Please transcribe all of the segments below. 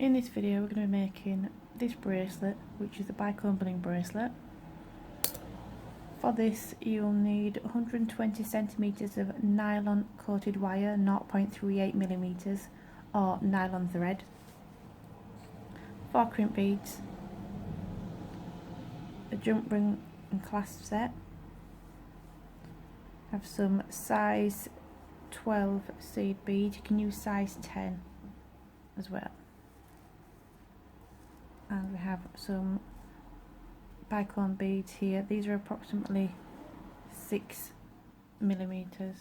In this video we're going to be making this bracelet, which is the Bicone Bling Bracelet. For this you'll need 120 centimeters of nylon coated wire, 0.38 millimeters, or nylon thread, 4 crimp beads, a jump ring and clasp set, have some size 12 seed bead. You can use size 10 as well. And we have some Bicone beads here. These are approximately 6 millimeters.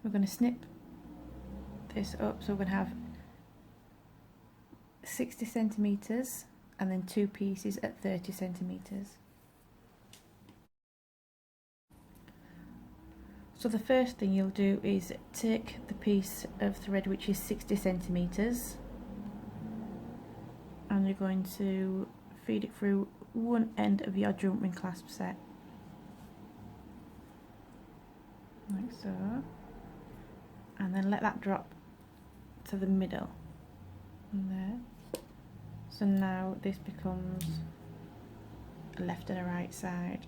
We're going to snip this up, so we're going to have 60 centimeters and then 2 pieces at 30 centimeters. So the first thing you'll do is take the piece of thread which is 60 centimeters and you're going to feed it through one end of your jump ring clasp set, like so, and then let that drop to the middle and there. So now this becomes a left and a right side.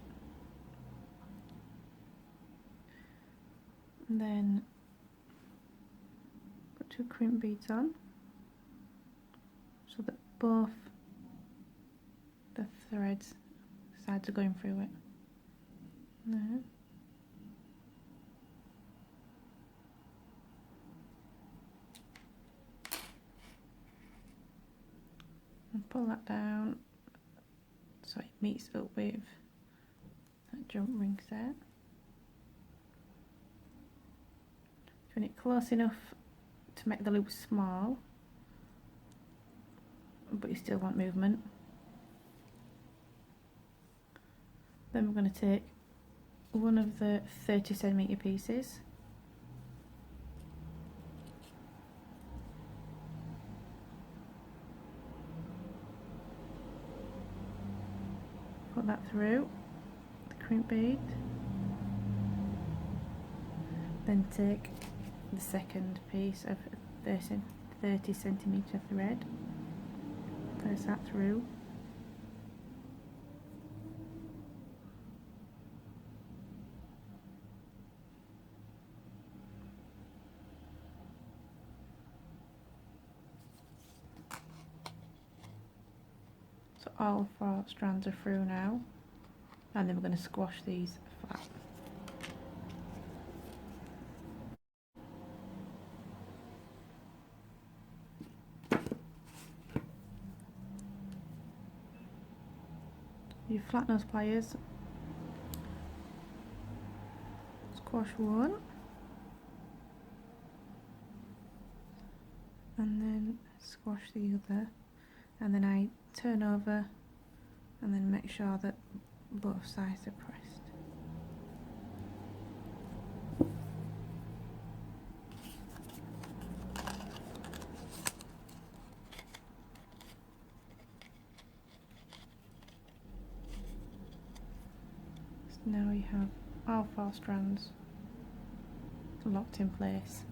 And then put 2 crimp beads on so that both the threads sides are going through it. There. And pull that down so it meets up with that jump ring set. Turn it close enough to make the loop small, but you still want movement. Then we're going to take one of the 30 centimeter pieces, put that through the crimp bead, then take the second piece of 30 centimeter thread, place that through, so all 4 strands are through now, and then we're going to squash these flat. Your flat nose pliers, squash one, and then squash the other, and then I turn over and then make sure that both sides are pressed. Now you have all 4 strands locked in place.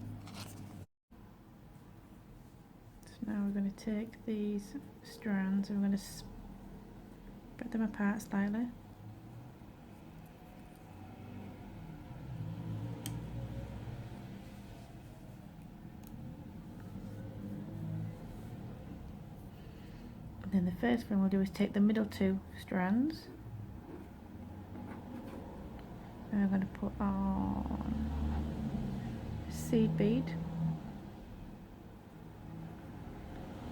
So now we're going to take these strands and we're going to spread them apart slightly. And then the first thing we'll do is take the middle 2 strands, and we're going to put on a seed bead,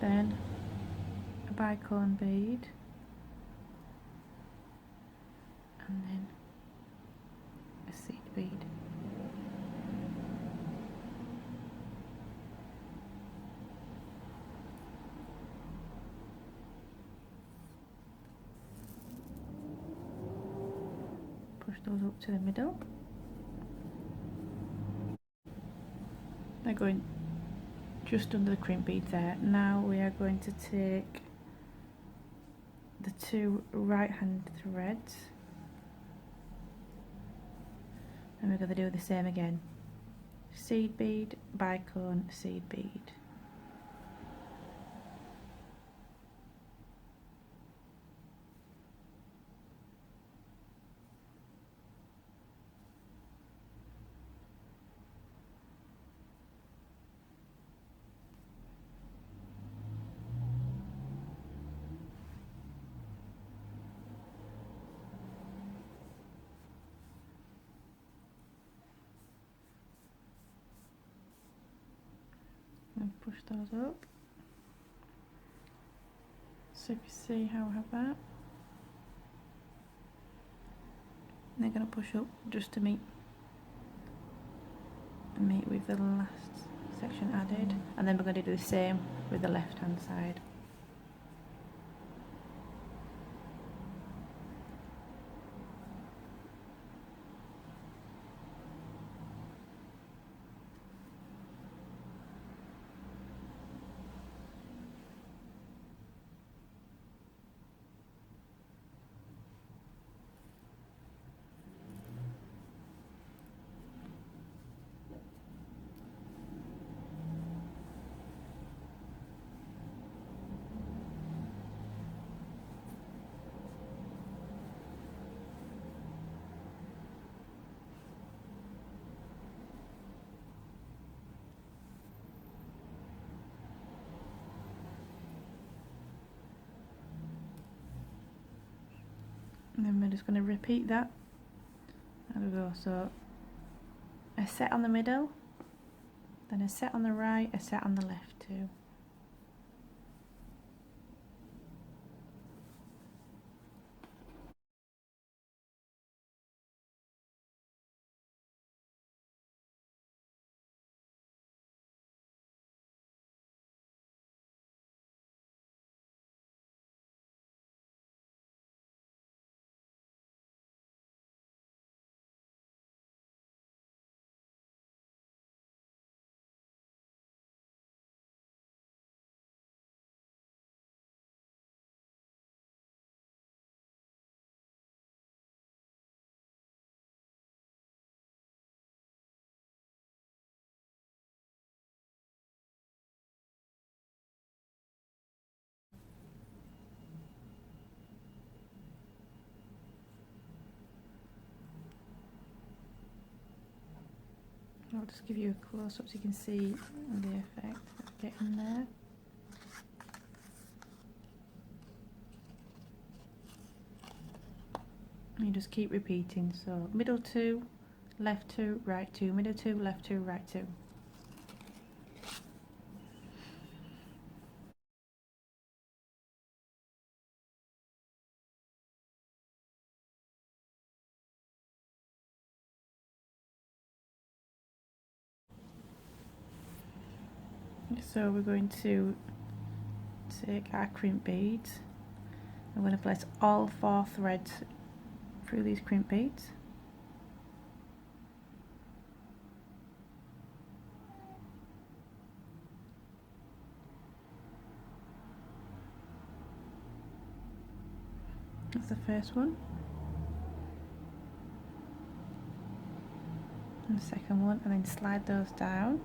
then a Bicone bead, and then a seed bead. Push those up to the middle. They're going just under the crimp bead there. Now we are going to take the two right hand threads and we're going to do the same again. Seed bead, bicone, seed bead. And push those up. So if you see how I have that, they're going to push up just to meet with the last section added, and then we're going to do the same with the left hand side. And then we're just going to repeat that. There we go. So a set on the middle, then a set on the right, a set on the left too. I'll just give you a close up so you can see the effect that's getting there. And you just keep repeating, so middle two, left two, right two, middle two, left two, right two. So we're going to take our crimp beads. I'm going to place all 4 threads through these crimp beads. That's the first one. And the second one, and then slide those down.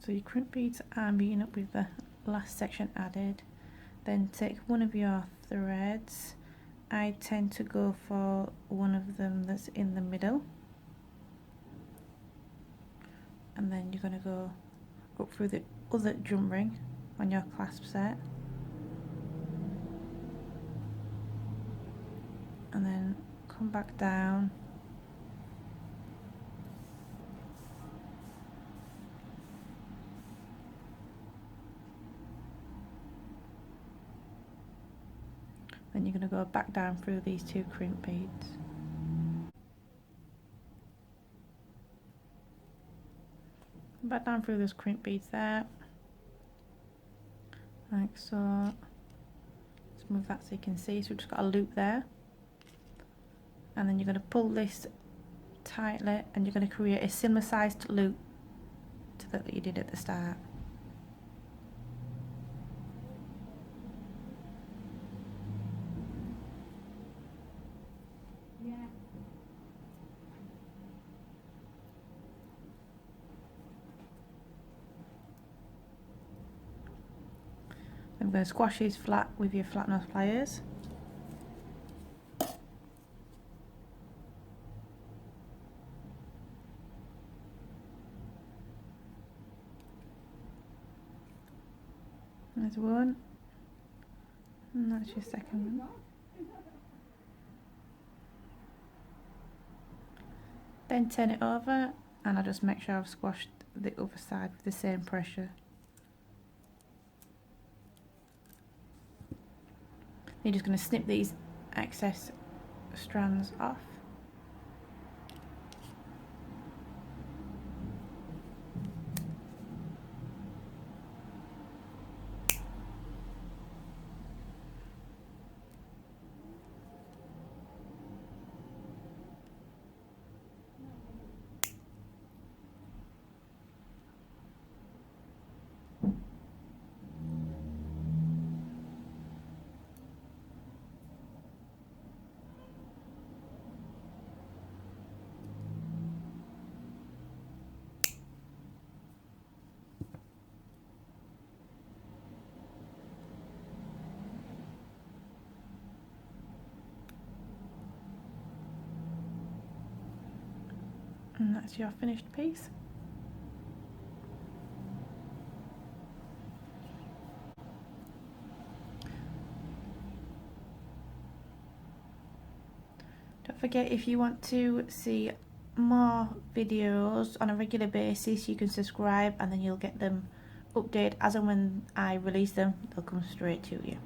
So your crimp beads are meeting up with the last section added. Then take one of your threads. I tend to go for one of them that's in the middle. And then you're going to go up through the other jump ring on your clasp set. And then come back down. Then you're going to go back down through these 2 crimp beads. Back down through those crimp beads there, like so. Just move that so you can see. So we've just got a loop there, and then you're going to pull this tightly, and you're going to create a similar sized loop to that you did at the start. I'm going to squash these flat with your flat nose pliers. There's one, and that's your second one. Then turn it over, and I'll just make sure I've squashed the other side with the same pressure. You're just going to snip these excess strands off. And that's your finished piece. Don't forget, if you want to see more videos on a regular basis, you can subscribe, and then you'll get them updated as and when I release them. They'll come straight to you.